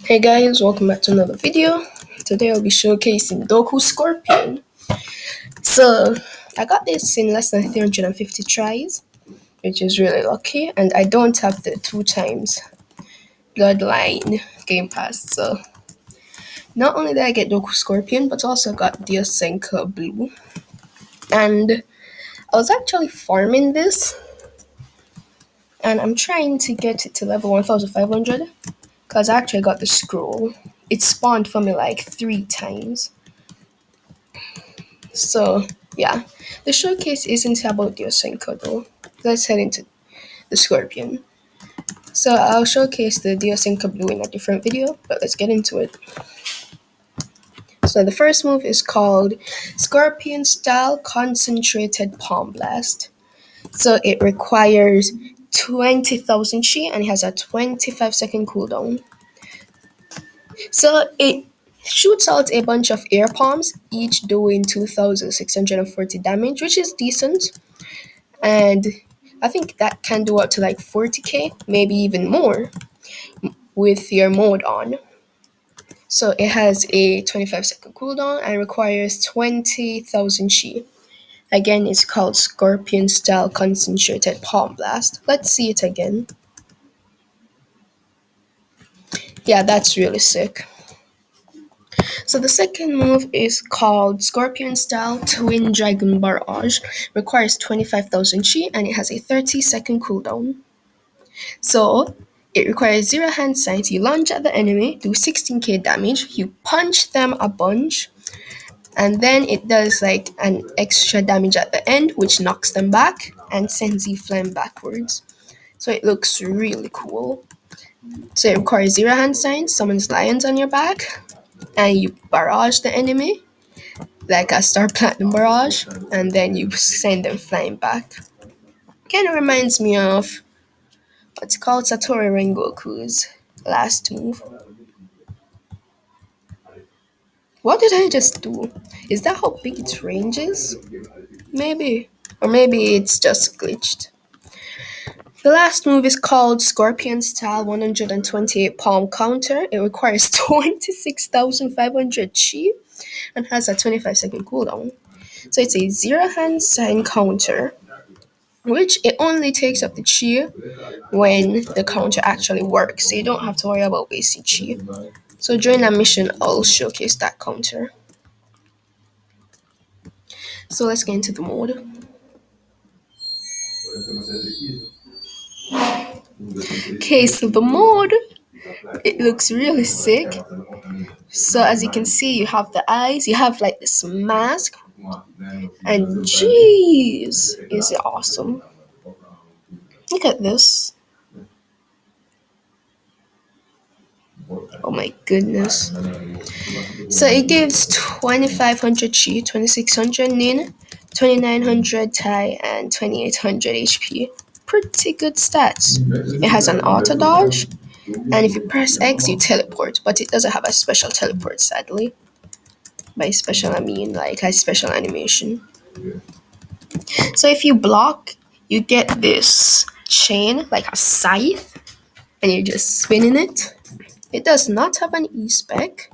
Hey guys, welcome back to another video. Today I'll be showcasing Doku Scorpion. So I got this in less than 350 tries, which is really lucky, and I don't have the 2 times Bloodline Game Pass. So not only did I get Doku Scorpion, but also got Diosenka Blue. And I was actually farming this, and I'm trying to get it to level 1500 because I actually got the scroll. It spawned for me like 3 times. So yeah, the showcase isn't about Diosenko though. Let's head into the Scorpion. So I'll showcase the Diosenko Blue in a different video, but let's get into it. So the first move is called Scorpion Style Concentrated Palm Blast. So it requires 20,000 chi and it has a 25-second cooldown. So it shoots out a bunch of air palms, each doing 2,640 damage, which is decent. And I think that can do up to like 40k, maybe even more with your mode on. So it has a 25-second cooldown and requires 20,000 chi. Again, it's called Scorpion Style Concentrated Palm Blast. Let's see it again. Yeah, that's really sick. So the second move is called Scorpion Style Twin Dragon Barrage. Requires 25,000 chi and it has a 30-second cooldown. So it requires 0 hand signs. You launch at the enemy, do 16k damage, you punch them a bunch, and then it does like an extra damage at the end, which knocks them back and sends you flying backwards. So it looks really cool. So it requires 0 hand signs, summons lions on your back, and you barrage the enemy like a Star Platinum barrage, and then you send them flying back. Kind of reminds me of what's called Satoru Rengoku's last move. What did I just do? Is that how big its range is? Maybe. Or maybe it's just glitched. The last move is called Scorpion Style 128 Palm Counter. It requires 26,500 chi and has a 25-second cooldown. So it's a 0 hand sign counter, which it only takes up the chi when the counter actually works. So you don't have to worry about wasting chi. So during a mission, I'll showcase that counter. So let's get into the mode. Okay, so the mode, it looks really sick. So as you can see, you have the eyes, you have like this mask, and jeez, is it awesome. Look at this. Oh my goodness. So it gives 2500 chi, 2600 nin, 2900 tai, and 2800 HP. Pretty good stats. It has an auto dodge, and if you press X, you teleport, but it doesn't have a special teleport, sadly. By special, I mean like a special animation. So if you block, you get this chain, like a scythe, and you're just spinning it. It does not have an E-spec.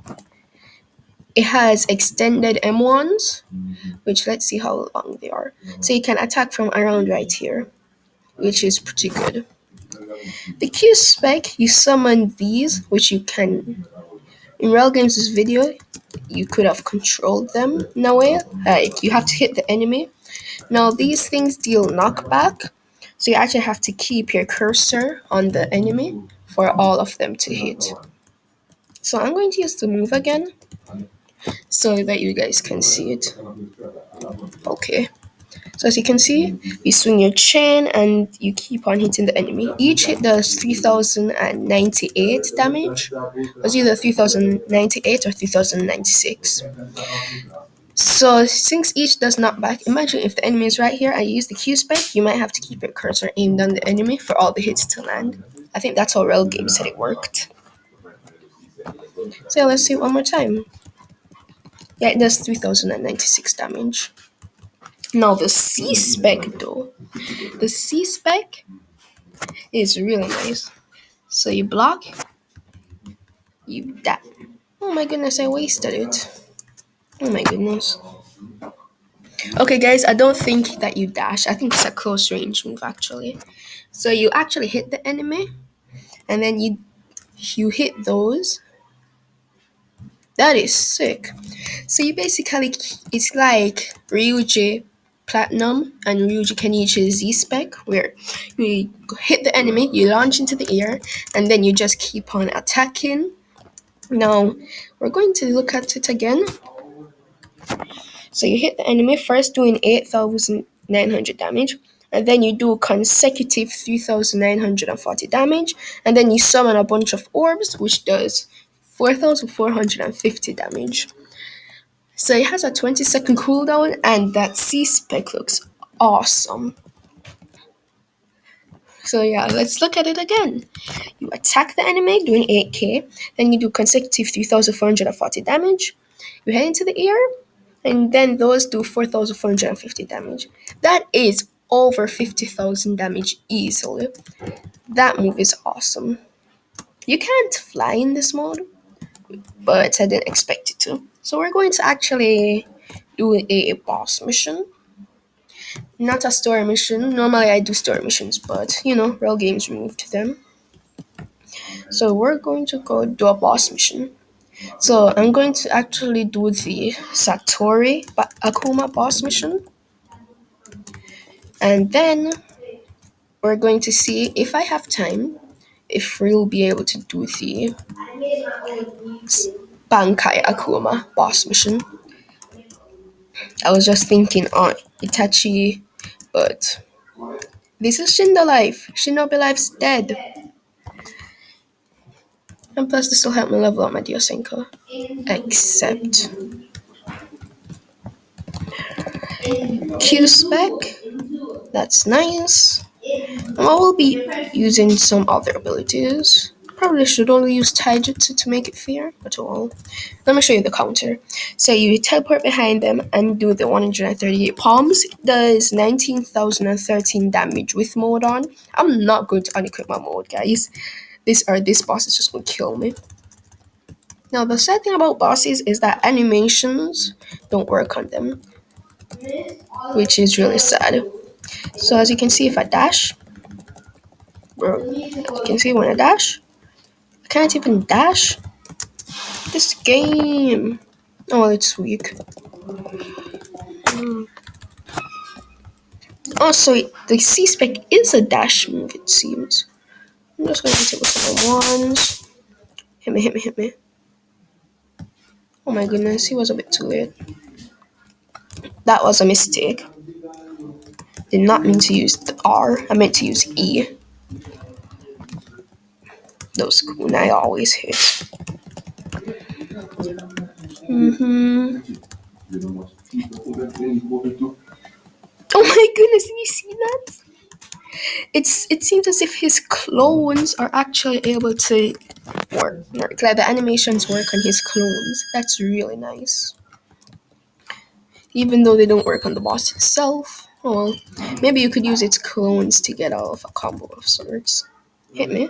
It has extended M1s, which let's see how long they are. So you can attack from around right here, which is pretty good. The Q spec, you summon these, which you can. In Real Games' video, you could have controlled them in a way. Like you have to hit the enemy. Now these things deal knockback, so you actually have to keep your cursor on the enemy for all of them to hit. So I'm going to use the move again so that you guys can see it. Okay. So as you can see, you swing your chain and you keep on hitting the enemy. Each hit does 3,098 damage. It was either 3,098 or 3,096. So since each does knockback, imagine if the enemy is right here and you use the Q spec, you might have to keep your cursor aimed on the enemy for all the hits to land. I think that's how Real Game said it worked. So yeah, let's see it one more time. Yeah, it does 3,096 damage. Now the C spec though. The C spec is really nice. So you block, You that. Oh my goodness, I wasted it. Oh my goodness. Okay, guys, I don't think that you dash. I think it's a close range move actually. So you actually hit the enemy, and then you hit those. That is sick. So you basically it's like Ryuji Platinum and Ryuji Kenichi Z spec where you hit the enemy, you launch into the air, and then you just keep on attacking. Now we're going to look at it again. So you hit the enemy first doing 8,900 damage, and then you do consecutive 3,940 damage, and then you summon a bunch of orbs, which does 4,450 damage. So it has a 20-second cooldown, and that C spec looks awesome. So yeah, let's look at it again. You attack the enemy doing 8k, then you do consecutive 3,440 damage. You head into the air, and then those do 4,450 damage. That is over 50,000 damage easily. That move is awesome. You can't fly in this mode, but I didn't expect it to. So we're going to actually do a boss mission. Not a story mission. Normally I do story missions, but real games removed them. So we're going to go do a boss mission. So I'm going to actually do the Satori Akuma boss mission. And then we're going to see if I have time, if we'll be able to do the Bankai Akuma boss mission. I was just thinking on Itachi, but this is Shinda Life. Shinobi Life's dead. And plus, this will help me level up my Diosenko. Except Q spec. That's nice. I will be using some other abilities. Probably should only use Taijutsu to make it fair, but oh well. Let me show you the counter. So you teleport behind them and do the 138 palms. It does 19,013 damage with mode on. I'm not going to unequip my mode, guys. This boss is just gonna kill me. Now the sad thing about bosses is that animations don't work on them, which is really sad. So as you can see, if I dash, you can see when I dash, I can't even dash. This game. Oh, well, it's weak. Also, the C spec is a dash move, it seems. I'm just gonna hit with the ones. Hit me, hit me, hit me. Oh my goodness, he was a bit too late. That was a mistake. Did not mean to use the R, I meant to use E. Those kunai always hit. Oh my goodness, did you see that? It seems as if his clones are actually able to work. Like the animations work on his clones. That's really nice. Even though they don't work on the boss itself. Oh well, maybe you could use its clones to get out of a combo of sorts. Hit me.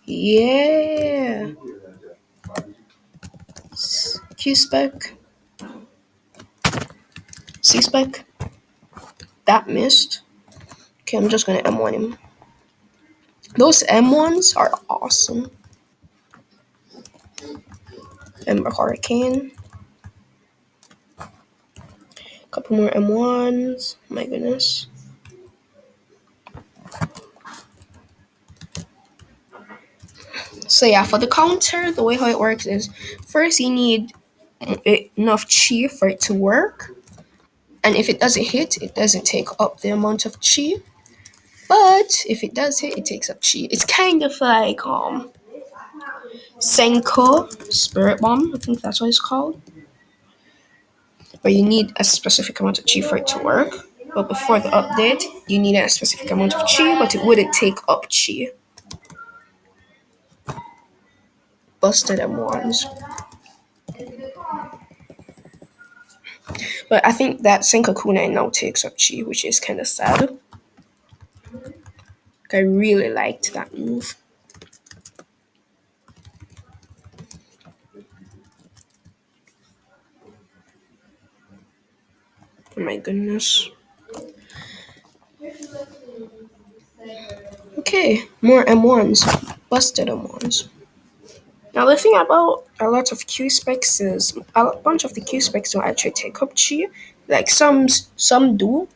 Yeah. Q spec. C spec. That missed. Okay, I'm just gonna M1 him. Those M1s are awesome. Ember Hurricane. Couple more M1s. My goodness. So yeah, for the counter, the way how it works is first you need enough chi for it to work, and if it doesn't hit, it doesn't take up the amount of chi. But if it does hit, it takes up chi. It's kind of like Senko Spirit Bomb. I think that's what it's called. Where you need a specific amount of chi for it to work. But before the update, you need a specific amount of chi, but it wouldn't take up chi. Busted M1s. But I think that Senkokune now takes up chi, which is kind of sad. I really liked that move. Oh my goodness. Okay, more M1s. Busted M1s. Now the thing about a lot of Q specs is a bunch of the Q specs don't actually take up chi. Like some do,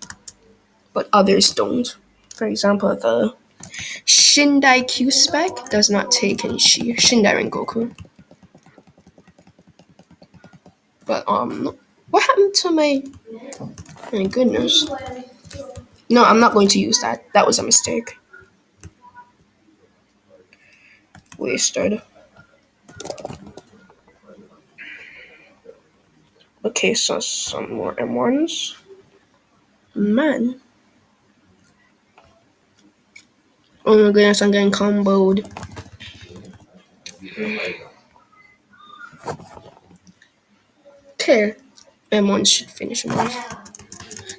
but others don't. For example, the Shindai Q spec does not take any chi. Shindai Rengoku. But what happened to my goodness? No, I'm not going to use that. That was a mistake. Wasted. Okay, so some more M1s. Man. Oh my goodness, I'm getting comboed. Okay. M1 should finish him off.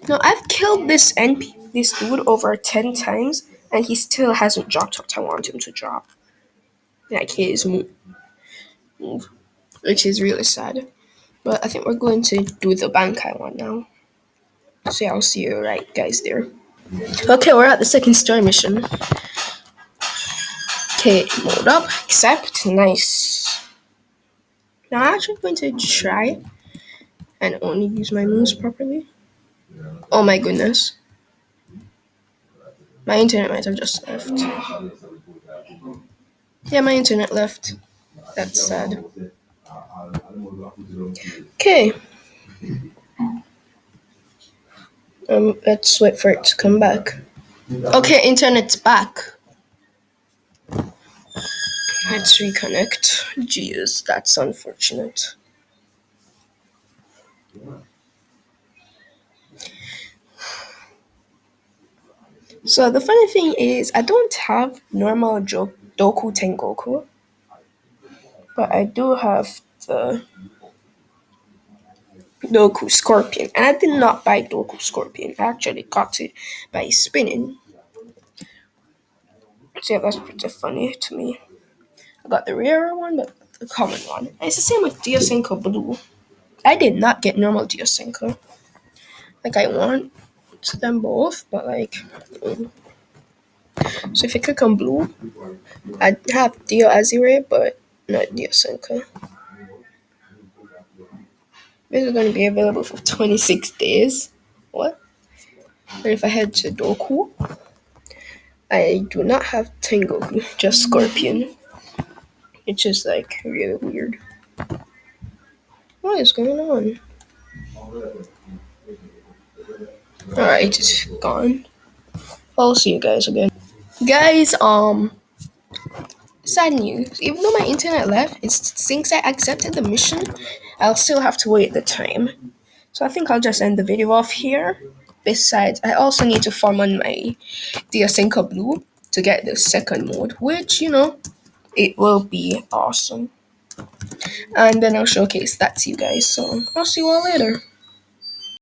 No, I've killed this dude over 10 times, and he still hasn't dropped what I want him to drop. Like his move, which is really sad. But I think we're going to do the Bankai one now. So yeah, I'll see you right guys there. Okay, we're at the second story mission. Okay, load up, accept, nice. Now I'm actually going to try and only use my moves properly. Oh my goodness. My internet might have just left. Yeah, my internet left. That's sad. Okay. Let's wait for it to come back. Okay, internet's back. Let's reconnect. Jeez, that's unfortunate. So the funny thing is, I don't have normal Doku Tengoku, but I do have the Doku Scorpion, and I did not buy Doku Scorpion. I actually got it by spinning. So yeah, that's pretty funny to me. I got the rarer one, but the common one. And it's the same with Diosenko Blue. I did not get normal Diosenko. Like I want them both, but like. So if you click on blue, I have Dio Azure, but not Diosenko. This is going to be available for 26 days. What? And if I head to Doku, I do not have Tengoku, just Scorpion. It's just like really weird. What is going on? Alright, it's gone. I'll see you guys again. Guys, sad news. Even though my internet left, since I accepted the mission, I'll still have to wait the time. So I think I'll just end the video off here. Besides, I also need to farm on my Diosenko Blue to get the second mode, which, it will be awesome. And then I'll showcase that to you guys. So I'll see you all later.